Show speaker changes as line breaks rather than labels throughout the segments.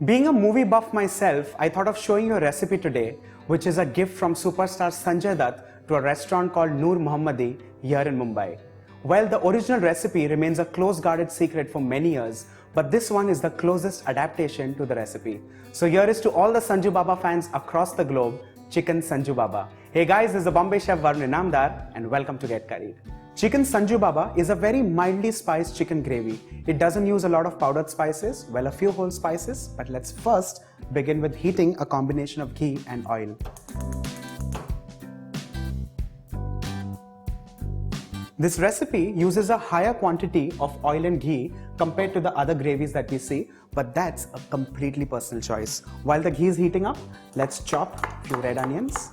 Being a movie buff myself, I thought of showing you a recipe today, which is a gift from superstar Sanjay Dutt to a restaurant called Noor Mohammadi here in Mumbai. Well, the original recipe remains a close guarded secret for many years, but this one is the closest adaptation to the recipe. So here is to all the Sanju Baba fans across the globe, Chicken Sanju Baba. Hey guys, this is the Bombay Chef Varun Inamdar and welcome to Get Curried. Chicken Sanju Baba is a very mildly spiced chicken gravy. It doesn't use a lot of powdered spices, well, a few whole spices, but let's first begin with heating a combination of ghee and oil. This recipe uses a higher quantity of oil and ghee compared to the other gravies that we see, but that's a completely personal choice. While the ghee is heating up, let's chop a few red onions.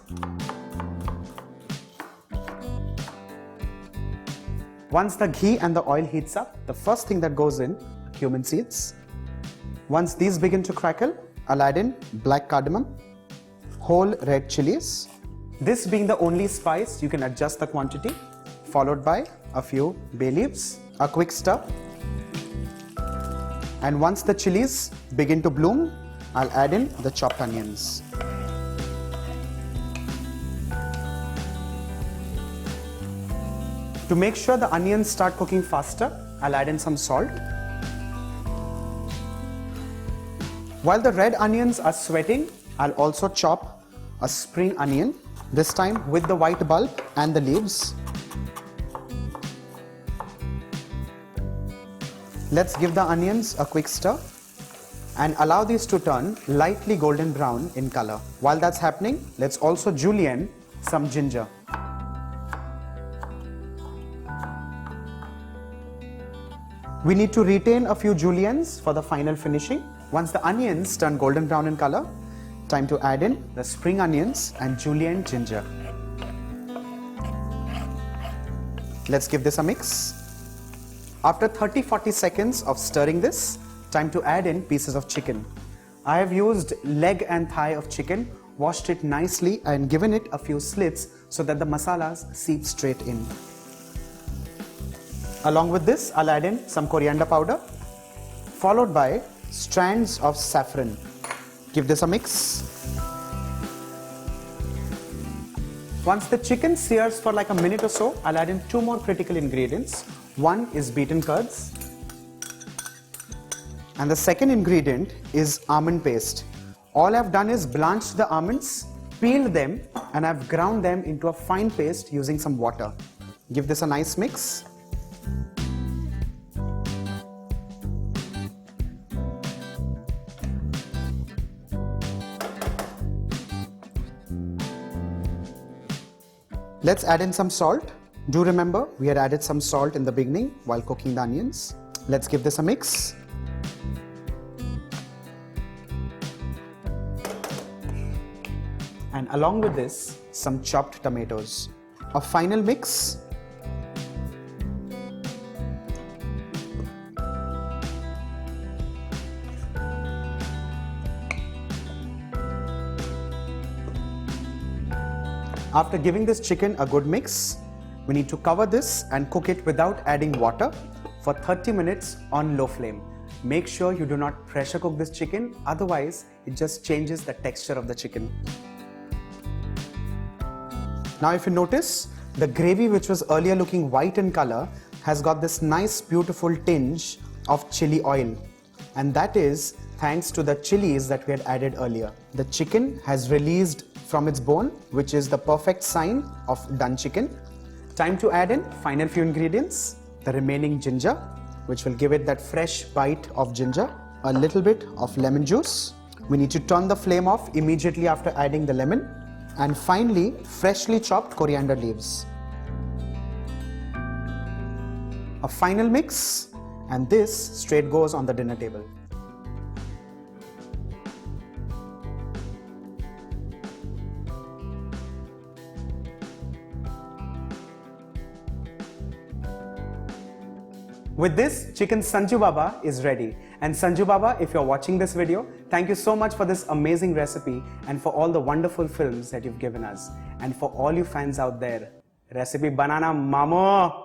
Once the ghee and the oil heats up, the first thing that goes in, cumin seeds. Once these begin to crackle, I'll add in black cardamom, whole red chillies. This being the only spice, you can adjust the quantity, followed by a few bay leaves, a quick stir. And once the chilies begin to bloom, I'll add in the chopped onions. To make sure the onions start cooking faster, I'll add in some salt. While the red onions are sweating, I'll also chop a spring onion, this time with the white bulb and the leaves. Let's give the onions a quick stir and allow these to turn lightly golden brown in color. While that's happening, let's also julienne some ginger. We need to retain a few juliennes for the final finishing. Once the onions turn golden brown in color, time to add in the spring onions and julienne ginger. Let's give this a mix. After 30-40 seconds of stirring this, time to add in pieces of chicken. I have used leg and thigh of chicken, washed it nicely and given it a few slits so that the masalas seep straight in. Along with this, I'll add in some coriander powder, followed by strands of saffron. Give this a mix. Once the chicken sears for like a minute or so, I'll add in two more critical ingredients. One is beaten curds, and the second ingredient is almond paste. All I've done is blanched the almonds, peeled them, and I've ground them into a fine paste using some water. Give this a nice mix. Let's add in some salt. Do remember, we had added some salt in the beginning while cooking the onions. Let's give this a mix. And along with this, some chopped tomatoes. A final mix. After giving this chicken a good mix, we need to cover this and cook it without adding water for 30 minutes on low flame. Make sure you do not pressure cook this chicken, otherwise it just changes the texture of the chicken. Now if you notice, the gravy, which was earlier looking white in color, has got this nice beautiful tinge of chili oil, and that is thanks to the chilies that we had added earlier. The chicken has released from its bone, which is the perfect sign of done chicken. Time to add in final few ingredients, the remaining ginger, which will give it that fresh bite of ginger, a little bit of lemon juice. We need to turn the flame off immediately after adding the lemon, and finally freshly chopped coriander leaves. A final mix, and this straight goes on the dinner table. With this, Chicken Sanju Baba is ready. And Sanju Baba, if you're watching this video, thank you so much for this amazing recipe and for all the wonderful films that you've given us. And for all you fans out there, recipe banana mamo!